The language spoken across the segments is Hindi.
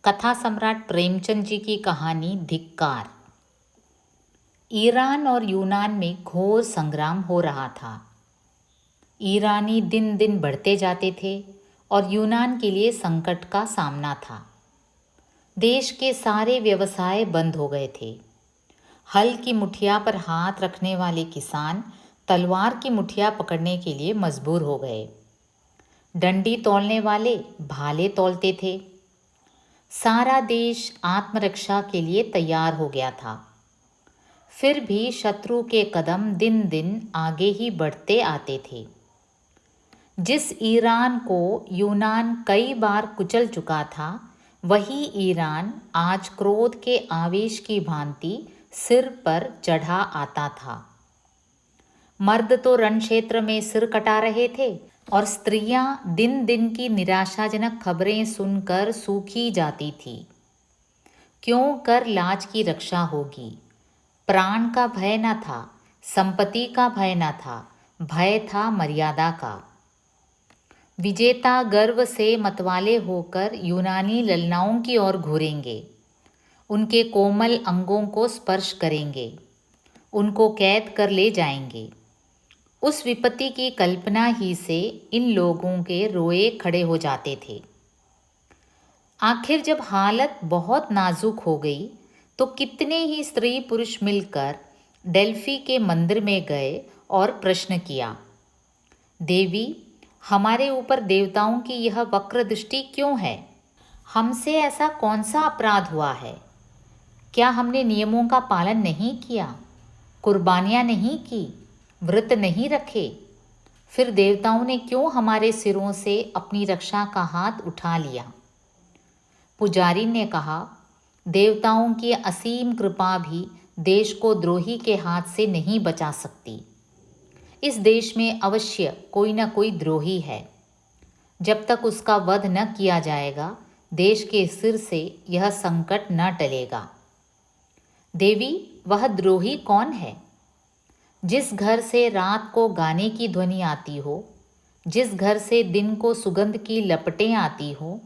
कथा सम्राट प्रेमचंद जी की कहानी धिक्कार। ईरान और यूनान में घोर संग्राम हो रहा था। ईरानी दिन दिन बढ़ते जाते थे और यूनान के लिए संकट का सामना था। देश के सारे व्यवसाय बंद हो गए थे। हल की मुठिया पर हाथ रखने वाले किसान तलवार की मुठिया पकड़ने के लिए मजबूर हो गए। डंडी तौलने वाले भाले तौलते थे। सारा देश आत्मरक्षा के लिए तैयार हो गया था। फिर भी शत्रु के कदम दिन दिन आगे ही बढ़ते आते थे। जिस ईरान को यूनान कई बार कुचल चुका था, वही ईरान आज क्रोध के आवेश की भांति सिर पर चढ़ा आता था। मर्द तो रण क्षेत्र में सिर कटा रहे थे और स्त्रियां दिन दिन की निराशाजनक खबरें सुनकर सूखी जाती थी। क्यों कर लाज की रक्षा होगी? प्राण का भय न था, संपत्ति का भय न था, भय था मर्यादा का। विजेता गर्व से मतवाले होकर यूनानी ललनाओं की ओर घूरेंगे, उनके कोमल अंगों को स्पर्श करेंगे, उनको कैद कर ले जाएंगे। उस विपत्ति की कल्पना ही से इन लोगों के रोए खड़े हो जाते थे। आखिर जब हालत बहुत नाजुक हो गई तो कितने ही स्त्री पुरुष मिलकर डेल्फी के मंदिर में गए और प्रश्न किया, देवी, हमारे ऊपर देवताओं की यह वक्र दृष्टि क्यों है? हमसे ऐसा कौन सा अपराध हुआ है? क्या हमने नियमों का पालन नहीं किया, कुर्बानियाँ नहीं की, व्रत नहीं रखे? फिर देवताओं ने क्यों हमारे सिरों से अपनी रक्षा का हाथ उठा लिया? पुजारी ने कहा, देवताओं की असीम कृपा भी देश को द्रोही के हाथ से नहीं बचा सकती। इस देश में अवश्य कोई न कोई द्रोही है। जब तक उसका वध न किया जाएगा, देश के सिर से यह संकट न टलेगा। देवी, वह द्रोही कौन है? जिस घर से रात को गाने की ध्वनि आती हो, जिस घर से दिन को सुगंध की लपटें आती हो,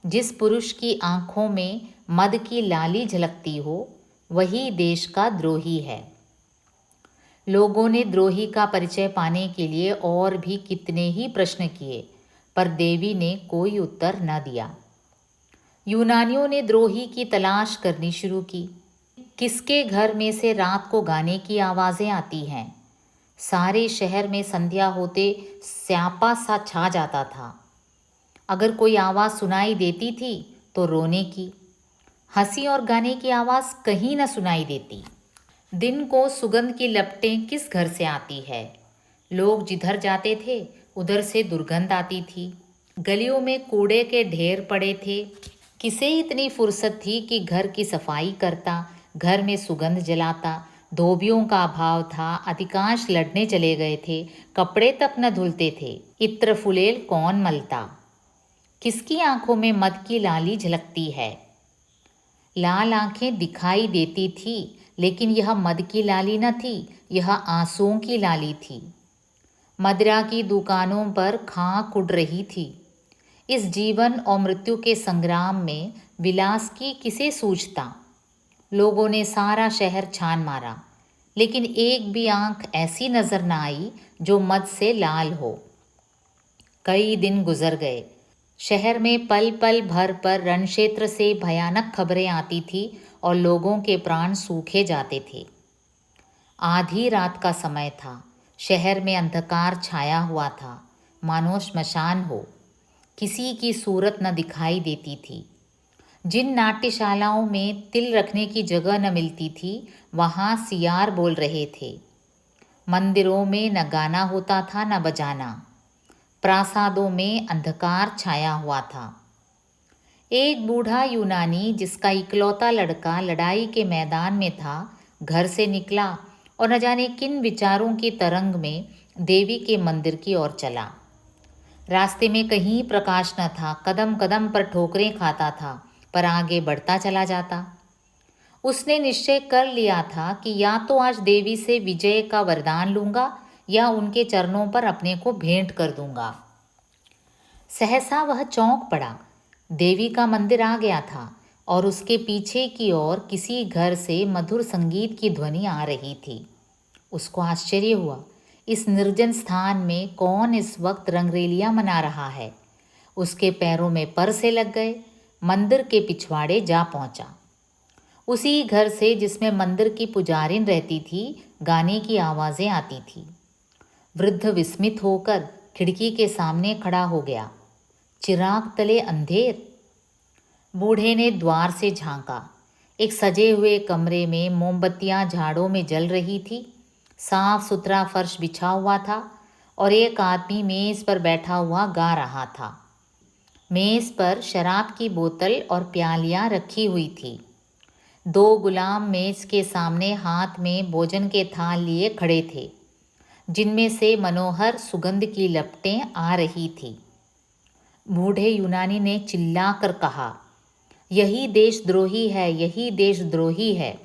जिस पुरुष की आंखों में मद की लाली झलकती हो, वही देश का द्रोही है। लोगों ने द्रोही का परिचय पाने के लिए और भी कितने ही प्रश्न किए, पर देवी ने कोई उत्तर न दिया। यूनानियों ने द्रोही की तलाश करनी शुरू की। किसके घर में से रात को गाने की आवाज़ें आती हैं? सारे शहर में संध्या होते स्यापा सा छा जाता था। अगर कोई आवाज़ सुनाई देती थी तो रोने की, हंसी और गाने की आवाज़ कहीं न सुनाई देती। दिन को सुगंध की लपटें किस घर से आती है? लोग जिधर जाते थे उधर से दुर्गंध आती थी। गलियों में कूड़े के ढेर पड़े थे। किसे इतनी फुर्सत थी कि घर की सफाई करता, घर में सुगंध जलाता? धोबियों का अभाव था, अधिकांश लड़ने चले गए थे, कपड़े तक न धुलते थे। इत्र फुलेल कौन मलता? किसकी आंखों में मद की लाली झलकती है? लाल आंखें दिखाई देती थी, लेकिन यह मद की लाली न थी, यह आंसुओं की लाली थी। मदिरा की दुकानों पर खां उड़ रही थी। इस जीवन और मृत्यु के संग्राम में विलास की किसे सूझता? लोगों ने सारा शहर छान मारा, लेकिन एक भी आंख ऐसी नजर न आई जो मद से लाल हो। कई दिन गुजर गए। शहर में पल पल भर पर रण क्षेत्र से भयानक खबरें आती थी और लोगों के प्राण सूखे जाते थे। आधी रात का समय था। शहर में अंधकार छाया हुआ था, मानो श्मशान हो। किसी की सूरत न दिखाई देती थी। जिन नाट्यशालाओं में तिल रखने की जगह न मिलती थी, वहाँ सियार बोल रहे थे। मंदिरों में न गाना होता था न बजाना। प्रासादों में अंधकार छाया हुआ था। एक बूढ़ा यूनानी जिसका इकलौता लड़का लड़ाई के मैदान में था, घर से निकला और न जाने किन विचारों की तरंग में देवी के मंदिर की ओर चला। रास्ते में कहीं प्रकाश न था, कदम कदम पर ठोकरें खाता था, पर आगे बढ़ता चला जाता। उसने निश्चय कर लिया था कि या तो आज देवी से विजय का वरदान लूँगा या उनके चरणों पर अपने को भेंट कर दूंगा। सहसा वह चौंक पड़ा। देवी का मंदिर आ गया था और उसके पीछे की ओर किसी घर से मधुर संगीत की ध्वनि आ रही थी। उसको आश्चर्य हुआ, इस निर्जन स्थान में कौन इस वक्त रंगरेलियां मना रहा है। उसके पैरों में पर से लग गए, मंदिर के पिछवाड़े जा पहुंचा। उसी घर से जिसमें मंदिर की पुजारिन रहती थी, गाने की आवाज़ें आती थी। वृद्ध विस्मित होकर खिड़की के सामने खड़ा हो गया। चिराग तले अंधेर। बूढ़े ने द्वार से झांका। एक सजे हुए कमरे में मोमबत्तियां झाड़ों में जल रही थी। साफ सुथरा फर्श बिछा हुआ था और एक आदमी मेज़ पर बैठा हुआ गा रहा था। मेज़ पर शराब की बोतल और प्यालियां रखी हुई थी। दो गुलाम मेज़ के सामने हाथ में भोजन के थाल लिए खड़े थे, जिनमें से मनोहर सुगंध की लपटें आ रही थी। बूढ़े यूनानी ने चिल्लाकर कहा, यही देशद्रोही है, यही देशद्रोही है।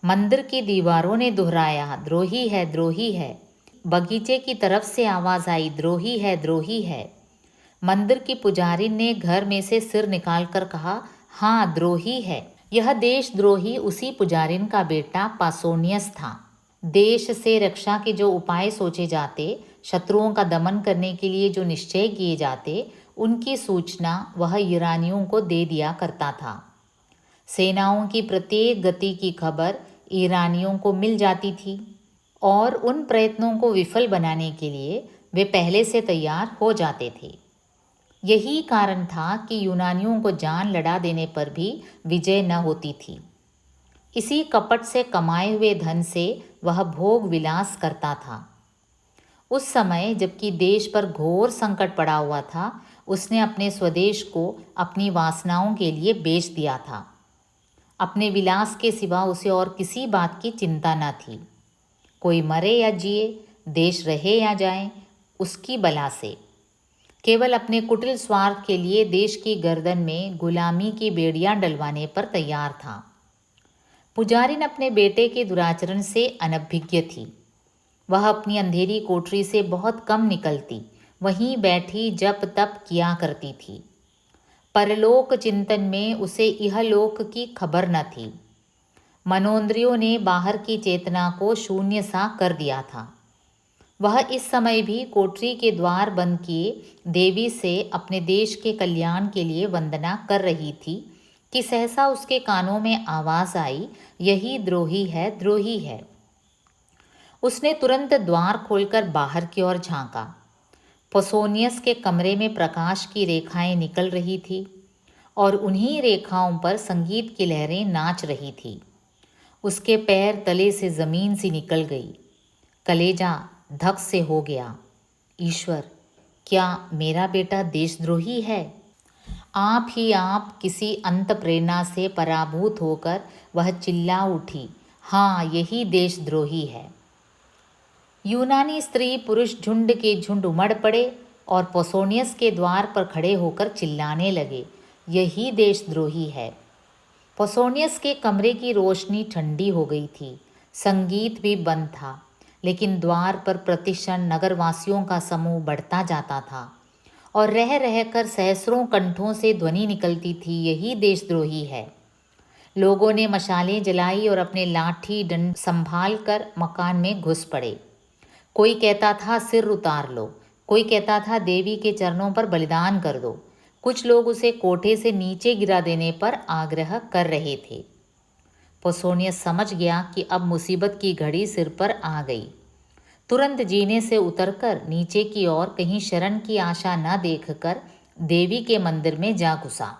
मंदिर की दीवारों ने दोहराया, द्रोही है, द्रोही है। बगीचे की तरफ से आवाज़ आई, द्रोही है, द्रोही है। मंदिर की पुजारी ने घर में से सिर निकालकर कहा, हाँ, द्रोही है। यह देशद्रोही उसी पुजारिन का बेटा पासोनियस था। देश से रक्षा के जो उपाय सोचे जाते, शत्रुओं का दमन करने के लिए जो निश्चय किए जाते, उनकी सूचना वह ईरानियों को दे दिया करता था। सेनाओं की प्रत्येक गति की खबर ईरानियों को मिल जाती थी और उन प्रयत्नों को विफल बनाने के लिए वे पहले से तैयार हो जाते थे। यही कारण था कि यूनानियों को जान लड़ा देने पर भी विजय न होती थी। इसी कपट से कमाए हुए धन से वह भोग विलास करता था। उस समय जबकि देश पर घोर संकट पड़ा हुआ था, उसने अपने स्वदेश को अपनी वासनाओं के लिए बेच दिया था। अपने विलास के सिवा उसे और किसी बात की चिंता न थी। कोई मरे या जिए, देश रहे या जाए, उसकी बला से केवल अपने कुटिल स्वार्थ के लिए देश की गर्दन में गुलामी की बेड़ियां डलवाने पर तैयार था। पुजारिन अपने बेटे के दुराचरण से अनभिज्ञ थी। वह अपनी अंधेरी कोठरी से बहुत कम निकलती, वहीं बैठी जप तप किया करती थी। परलोक चिंतन में उसे इहलोक की खबर न थी। मनोन्द्रियों ने बाहर की चेतना को शून्य सा कर दिया था। वह इस समय भी कोठरी के द्वार बंद किए देवी से अपने देश के कल्याण के लिए वंदना कर रही थी कि सहसा उसके कानों में आवाज़ आई, यही द्रोही है, द्रोही है। उसने तुरंत द्वार खोलकर बाहर की ओर झांका। पोसोनियस के कमरे में प्रकाश की रेखाएं निकल रही थी और उन्हीं रेखाओं पर संगीत की लहरें नाच रही थी। उसके पैर तले से ज़मीन सी निकल गई। कलेजा धक से हो गया। ईश्वर, क्या मेरा बेटा देशद्रोही है? आप ही आप किसी अंत प्रेरणा से पराभूत होकर वह चिल्ला उठी, हाँ, यही देशद्रोही है। यूनानी स्त्री पुरुष झुंड के झुंड उमड़ पड़े और पोसोनियस के द्वार पर खड़े होकर चिल्लाने लगे, यही देशद्रोही है। पोसोनियस के कमरे की रोशनी ठंडी हो गई थी। संगीत भी बंद था, लेकिन द्वार पर प्रतिक्षण नगरवासियों का समूह बढ़ता जाता था और रह रहकर सहस्रों कंठों से ध्वनि निकलती थी, यही देशद्रोही है। लोगों ने मशालें जलाई और अपने लाठी डंड संभाल कर मकान में घुस पड़े। कोई कहता था सिर उतार लो, कोई कहता था देवी के चरणों पर बलिदान कर दो। कुछ लोग उसे कोठे से नीचे गिरा देने पर आग्रह कर रहे थे। पोसोनियस समझ गया कि अब मुसीबत की घड़ी सिर पर आ गई। तुरंत जीने से उतरकर नीचे की ओर कहीं शरण की आशा न देखकर देवी के मंदिर में जा घुसा।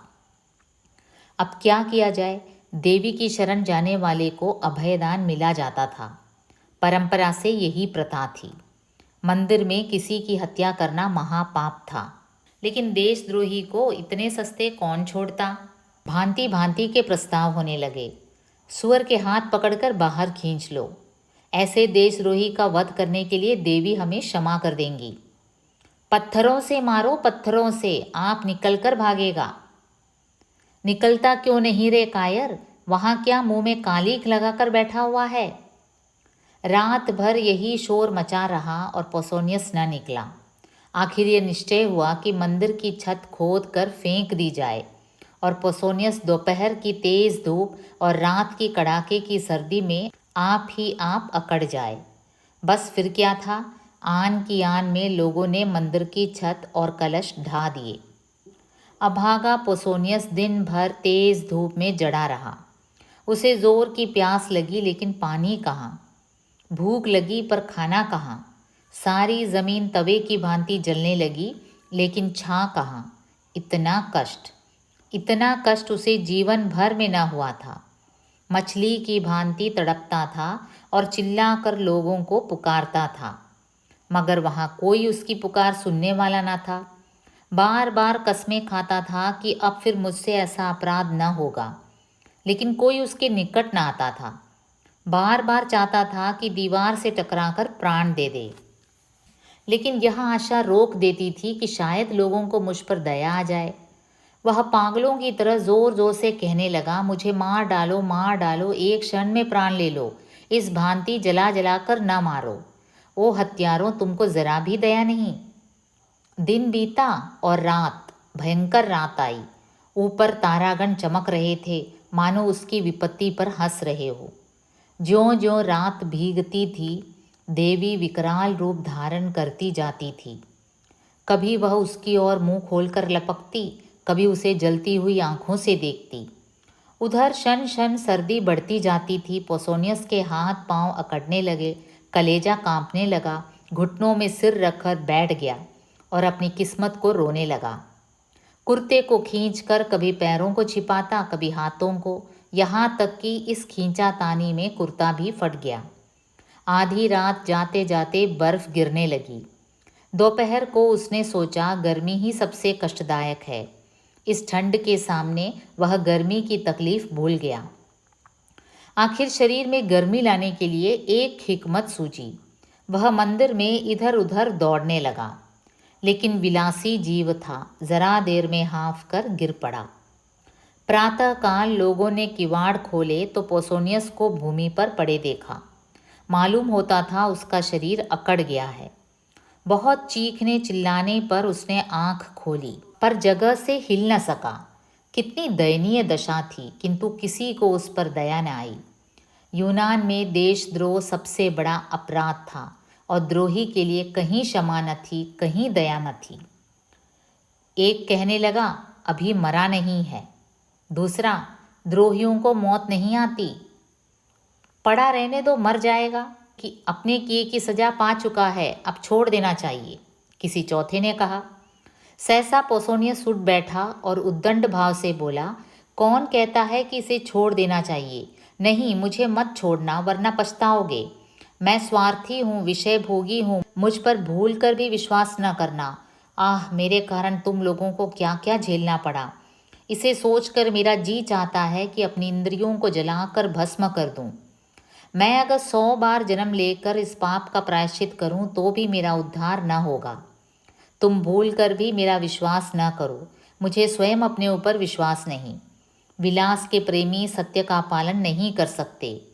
अब क्या किया जाए? देवी की शरण जाने वाले को अभयदान मिला जाता था। परंपरा से यही प्रथा थी। मंदिर में किसी की हत्या करना महापाप था, लेकिन देशद्रोही को इतने सस्ते कौन छोड़ता? भांति भांति के प्रस्ताव होने लगे। सुअर के हाथ पकड़कर बाहर खींच लो, ऐसे देशद्रोही का वध करने के लिए देवी हमें क्षमा कर देंगी। पत्थरों से मारो, पत्थरों से, आप निकलकर भागेगा। निकलता क्यों नहीं रे कायर? वहाँ क्या मुंह में कालीख लगाकर बैठा हुआ है? रात भर यही शोर मचा रहा और पोसोनियस न निकला। आखिर ये निश्चय हुआ कि मंदिर की छत खोद कर फेंक दी जाए और पोसोनियस दोपहर की तेज धूप और रात की कड़ाके की सर्दी में आप ही आप अकड़ जाए। बस फिर क्या था, आन की आन में लोगों ने मंदिर की छत और कलश ढा दिए। अभागा पोसोनियस दिन भर तेज धूप में जड़ा रहा। उसे जोर की प्यास लगी लेकिन पानी कहाँ, भूख लगी पर खाना कहाँ। सारी जमीन तवे की भांति जलने लगी लेकिन छां कहाँ। इतना कष्ट उसे जीवन भर में न हुआ था। मछली की भांति तड़पता था और चिल्लाकर लोगों को पुकारता था, मगर वहाँ कोई उसकी पुकार सुनने वाला न था। बार बार कस्में खाता था कि अब फिर मुझसे ऐसा अपराध न होगा, लेकिन कोई उसके निकट न आता था। बार बार चाहता था कि दीवार से टकराकर प्राण दे दे, लेकिन यह आशा रोक देती थी कि शायद लोगों को मुझ पर दया आ जाए। वह पागलों की तरह जोर जोर से कहने लगा, मुझे मार डालो, एक क्षण में प्राण ले लो, इस भांति जला जला कर न मारो। ओ हत्यारों, तुमको जरा भी दया नहीं। दिन बीता और भयंकर रात आई। ऊपर तारागण चमक रहे थे, मानो उसकी विपत्ति पर हंस रहे हो। ज्यों ज्यों रात भीगती थी, देवी विकराल रूप धारण करती जाती थी। कभी वह उसकी ओर मुंह खोलकर लपकती, कभी उसे जलती हुई आंखों से देखती। उधर शन शन सर्दी बढ़ती जाती थी। पोसोनियस के हाथ पांव अकड़ने लगे, कलेजा कांपने लगा, घुटनों में सिर रखकर बैठ गया और अपनी किस्मत को रोने लगा। कुर्ते को खींचकर कभी पैरों को छिपाता, कभी हाथों को, यहाँ तक कि इस खींचातानी में कुर्ता भी फट गया। आधी रात जाते जाते बर्फ गिरने लगी। दोपहर को उसने सोचा, गर्मी ही सबसे कष्टदायक है। इस ठंड के सामने वह गर्मी की तकलीफ भूल गया। आखिर शरीर में गर्मी लाने के लिए एक हिकमत सूझी। वह मंदिर में इधर उधर दौड़ने लगा, लेकिन विलासी जीव था, जरा देर में हाँफ कर गिर पड़ा। प्रातःकाल लोगों ने किवाड़ खोले तो पोसोनियस को भूमि पर पड़े देखा। मालूम होता था उसका शरीर अकड़ गया है। बहुत चीखने चिल्लाने पर उसने आंख खोली, पर जगह से हिल न सका। कितनी दयनीय दशा थी, किंतु किसी को उस पर दया न आई। यूनान में देशद्रोह सबसे बड़ा अपराध था और द्रोही के लिए कहीं क्षमा न थी, कहीं दया न थी। एक कहने लगा, अभी मरा नहीं है। दूसरा, द्रोहियों को मौत नहीं आती, पड़ा रहने दो, मर जाएगा, कि अपने किए की सजा पा चुका है, अब छोड़ देना चाहिए। किसी चौथे ने कहा। सहसा पोसोनियस उठ बैठा और उद्दंड भाव से बोला, कौन कहता है कि इसे छोड़ देना चाहिए? नहीं, मुझे मत छोड़ना, वरना पछताओगे। मैं स्वार्थी हूँ, विषय भोगी हूँ, मुझ पर भूल कर भी विश्वास न करना। आह, मेरे कारण तुम लोगों को क्या क्या झेलना पड़ा। इसे सोचकर मेरा जी चाहता है कि अपनी इंद्रियों को जलाकर भस्म कर दूं। मैं अगर 100 बार जन्म लेकर इस पाप का प्रायश्चित करूं तो भी मेरा उद्धार न होगा। तुम भूल कर भी मेरा विश्वास न करो, मुझे स्वयं अपने ऊपर विश्वास नहीं। विलास के प्रेमी सत्य का पालन नहीं कर सकते।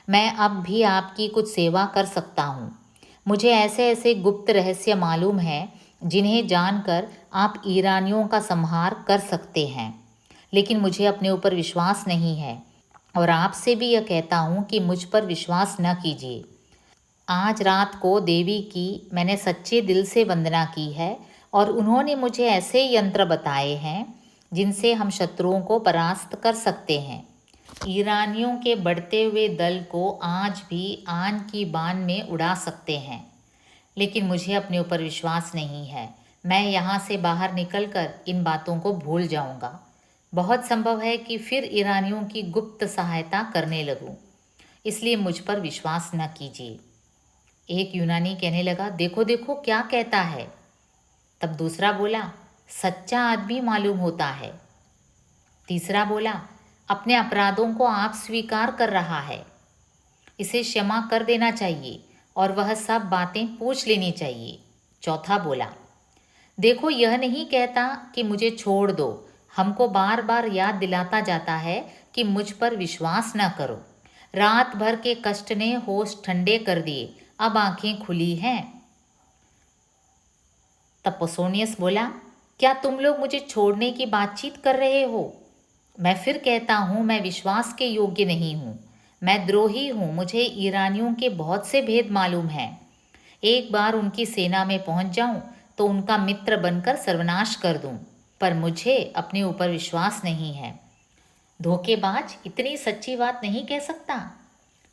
मैं अब भी आपकी कुछ सेवा कर सकता हूँ। मुझे ऐसे ऐसे गुप्त रहस्य मालूम हैं जिन्हें जानकर आप ईरानियों का संहार कर सकते हैं, लेकिन मुझे अपने ऊपर विश्वास नहीं है और आपसे भी यह कहता हूँ कि मुझ पर विश्वास न कीजिए। आज रात को देवी की मैंने सच्चे दिल से वंदना की है और उन्होंने मुझे ऐसे यंत्र बताए हैं जिनसे हम शत्रुओं को परास्त कर सकते हैं। ईरानियों के बढ़ते हुए दल को आज भी आन की बान में उड़ा सकते हैं, लेकिन मुझे अपने ऊपर विश्वास नहीं है। मैं यहाँ से बाहर निकलकर इन बातों को भूल जाऊँगा। बहुत संभव है कि फिर ईरानियों की गुप्त सहायता करने लगूं, इसलिए मुझ पर विश्वास न कीजिए। एक यूनानी कहने लगा, देखो देखो क्या कहता है। तब दूसरा बोला, सच्चा आदमी मालूम होता है। तीसरा बोला, अपने अपराधों को आप स्वीकार कर रहा है, इसे क्षमा कर देना चाहिए और वह सब बातें पूछ लेनी चाहिए। चौथा बोला, देखो यह नहीं कहता कि मुझे छोड़ दो, हमको बार बार याद दिलाता जाता है कि मुझ पर विश्वास न करो। रात भर के कष्ट ने होश ठंडे कर दिए, अब आंखें खुली हैं। तब पोसोनियस बोला, क्या तुम लोग मुझे छोड़ने की बातचीत कर रहे हो? मैं फिर कहता हूँ, मैं विश्वास के योग्य नहीं हूँ। मैं द्रोही हूँ। मुझे ईरानियों के बहुत से भेद मालूम हैं। एक बार उनकी सेना में पहुँच जाऊँ तो उनका मित्र बनकर सर्वनाश कर दूँ, पर मुझे अपने ऊपर विश्वास नहीं है। धोखेबाज इतनी सच्ची बात नहीं कह सकता।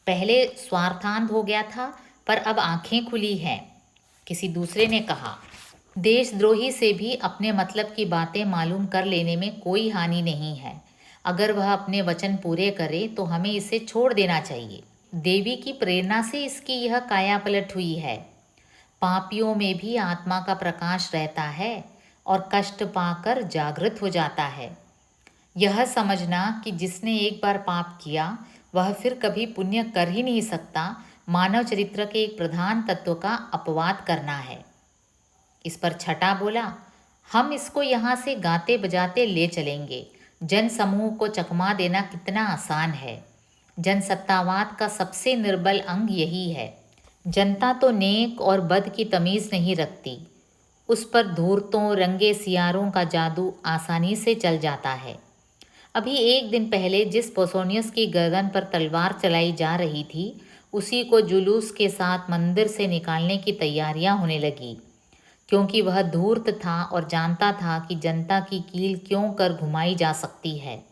पहले स्वार्थांध हो गया था, पर अब आंखें खुली हैं। किसी दूसरे ने कहा, देशद्रोही से भी अपने मतलब की बातें मालूम कर लेने में कोई हानि नहीं है। अगर वह अपने वचन पूरे करे तो हमें इसे छोड़ देना चाहिए। देवी की प्रेरणा से इसकी यह काया पलट हुई है। पापियों में भी आत्मा का प्रकाश रहता है और कष्ट पाकर जागृत हो जाता है। यह समझना कि जिसने एक बार पाप किया वह फिर कभी पुण्य कर ही नहीं सकता, मानव चरित्र के एक प्रधान तत्व का अपवाद करना है। इस पर छठा बोला, हम इसको यहाँ से गाते बजाते ले चलेंगे। जन समूह को चकमा देना कितना आसान है। जनसत्तावाद का सबसे निर्बल अंग यही है। जनता तो नेक और बद की तमीज़ नहीं रखती। उस पर धूर्तों रंगे सियारों का जादू आसानी से चल जाता है। अभी एक दिन पहले जिस पोसोनियस की गर्दन पर तलवार चलाई जा रही थी, उसी को जुलूस के साथ मंदिर से निकालने की तैयारियां होने लगी, क्योंकि वह धूर्त था और जानता था कि जनता की कील क्यों कर घुमाई जा सकती है।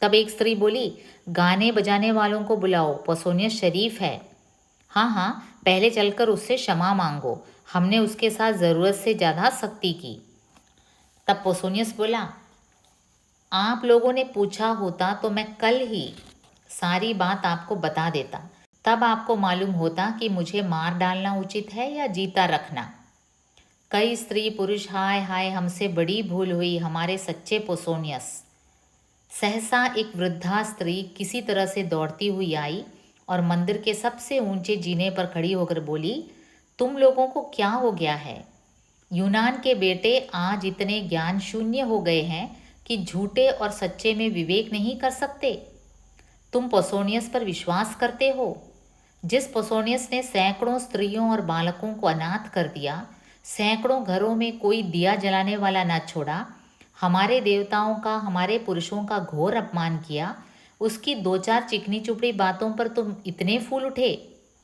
तब एक स्त्री बोली, गाने बजाने वालों को बुलाओ, पोसोनियस शरीफ है। हाँ हाँ, पहले चलकर उससे क्षमा मांगो, हमने उसके साथ ज़रूरत से ज़्यादा सख्ती की। तब पोसोनियस बोला, आप लोगों ने पूछा होता तो मैं कल ही सारी बात आपको बता देता। तब आपको मालूम होता कि मुझे मार डालना उचित है या जीता रखना। कई स्त्री पुरुष, हाय हाय, हमसे बड़ी भूल हुई, हमारे सच्चे पोसोनियस। सहसा एक वृद्धा स्त्री किसी तरह से दौड़ती हुई आई और मंदिर के सबसे ऊंचे जीने पर खड़ी होकर बोली, तुम लोगों को क्या हो गया है? यूनान के बेटे आज इतने ज्ञान शून्य हो गए हैं कि झूठे और सच्चे में विवेक नहीं कर सकते। तुम पोसोनियस पर विश्वास करते हो, जिस पोसोनियस ने सैकड़ों स्त्रियों और बालकों को अनाथ कर दिया, सैकड़ों घरों में कोई दिया जलाने वाला न छोड़ा, हमारे देवताओं का, हमारे पुरुषों का घोर अपमान किया, उसकी दो चार चिकनी चुपड़ी बातों पर तुम इतने फूल उठे।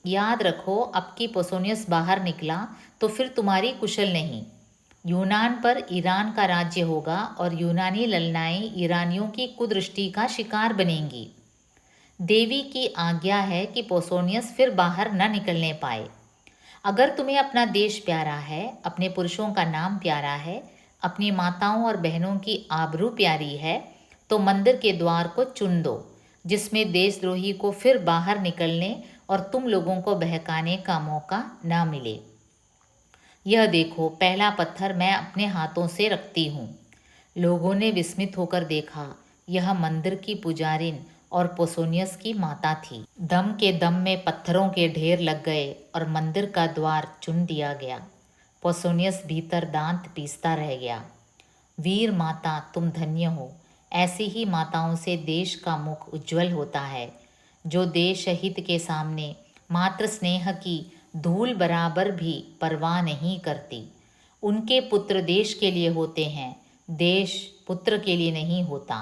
याद रखो, अब की पोसोनियस बाहर निकला तो फिर तुम्हारी कुशल नहीं। यूनान पर ईरान का राज्य होगा और यूनानी ललनाएं ईरानियों की कुदृष्टि का शिकार बनेंगी। देवी की आज्ञा है कि पोसोनियस फिर बाहर न निकलने पाए। अगर तुम्हें अपना देश प्यारा है, अपने पुरुषों का नाम प्यारा है, अपनी माताओं और बहनों की आबरू प्यारी है, तो मंदिर के द्वार को चुन दो, जिसमें देशद्रोही को फिर बाहर निकलने और तुम लोगों को बहकाने का मौका न मिले। यह देखो, पहला पत्थर मैं अपने हाथों से रखती हूँ। लोगों ने विस्मित होकर देखा। यह मंदिर की पुजारिन और पोसोनियस की माता थी। दम के दम में पत्थरों के ढेर लग गए और मंदिर का द्वार चुन दिया गया। पोसोनियस भीतर दांत पीसता रह गया। वीर माता, तुम धन्य हो। ऐसी ही माताओं से देश का मुख उज्जवल होता है, जो देश हित के सामने मात्र स्नेह की धूल बराबर भी परवाह नहीं करती। उनके पुत्र देश के लिए होते हैं, देश पुत्र के लिए नहीं होता।